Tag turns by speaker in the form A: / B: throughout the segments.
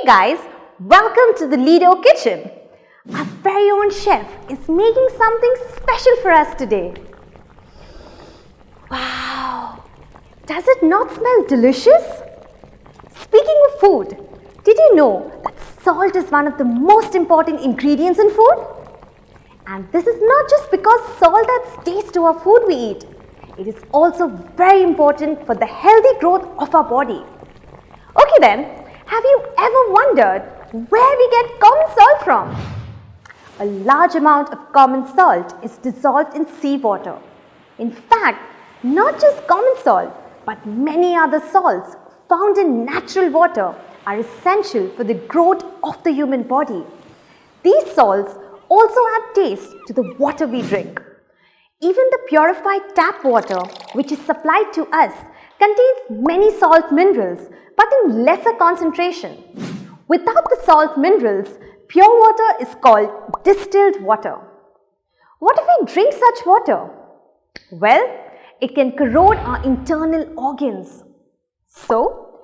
A: guys, welcome to the Lido kitchen. Our very own chef is making something special for us today. Wow! Does it not smell delicious? Speaking of food, did you know that salt is one of the most important ingredients in food? And this is not just because salt adds taste to our food we eat. It is also very important for the healthy growth of our body. Okay then, have you ever wondered where we get common salt from? A large amount of common salt is dissolved in seawater. In fact, not just common salt, but many other salts found in natural water are essential for the growth of the human body. These salts also add taste to the water we drink. Even the purified tap water, which is supplied to us, contains many salt minerals, but in lesser concentration. Without the salt minerals, pure water is called distilled water. What if we drink such water? Well, it can corrode our internal organs. So,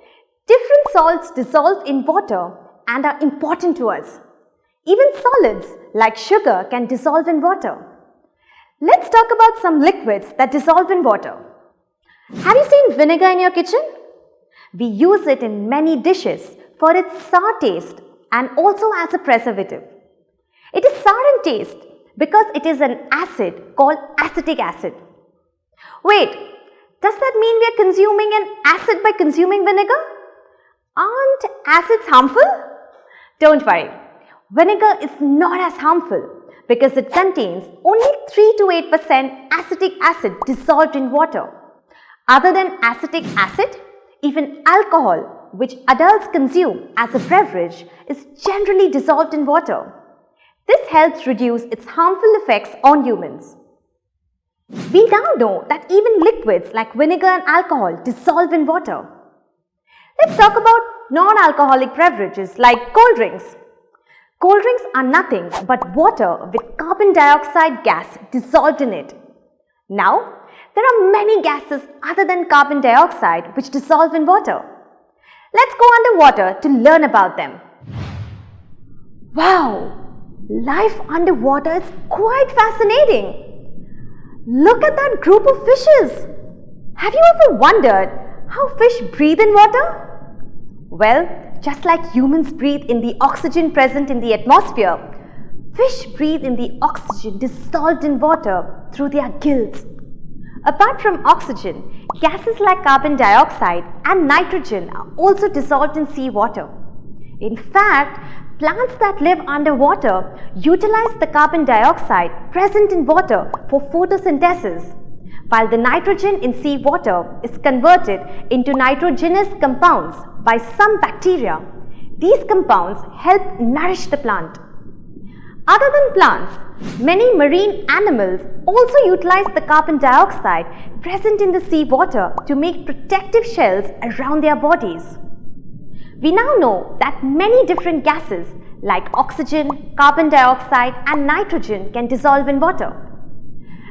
A: different salts dissolve in water and are important to us. Even solids like sugar can dissolve in water. Let's talk about some liquids that dissolve in water. Have you seen vinegar in your kitchen? We use it in many dishes for its sour taste and also as a preservative. It is sour in taste because it is an acid called acetic acid. Wait, does that mean we are consuming an acid by consuming vinegar? Aren't acids harmful? Don't worry, vinegar is not as harmful because it contains only 3 to 8% acetic acid dissolved in water. Other than acetic acid, even alcohol, which adults consume as a beverage, is generally dissolved in water. This helps reduce its harmful effects on humans. We now know that even liquids like vinegar and alcohol dissolve in water. Let's talk about non-alcoholic beverages like cold drinks. Cold drinks are nothing but water with carbon dioxide gas dissolved in it. Now, there are many gases other than carbon dioxide which dissolve in water. Let's go underwater to learn about them. Wow! Life underwater is quite fascinating. Look at that group of fishes. Have you ever wondered how fish breathe in water? Well, just like humans breathe in the oxygen present in the atmosphere, fish breathe in the oxygen dissolved in water through their gills. Apart from oxygen, gases like carbon dioxide and nitrogen are also dissolved in seawater. In fact, plants that live underwater utilize the carbon dioxide present in water for photosynthesis, while the nitrogen in seawater is converted into nitrogenous compounds by some bacteria. These compounds help nourish the plant. Other than plants, many marine animals also utilize the carbon dioxide present in the seawater to make protective shells around their bodies. We now know that many different gases like oxygen, carbon dioxide and nitrogen can dissolve in water.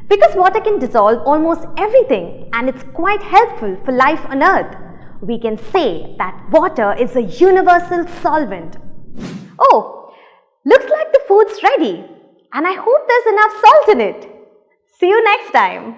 A: Because water can dissolve almost everything and it's quite helpful for life on Earth, we can say that water is a universal solvent. Oh! Looks like the food's ready and I hope there's enough salt in it. See you next time.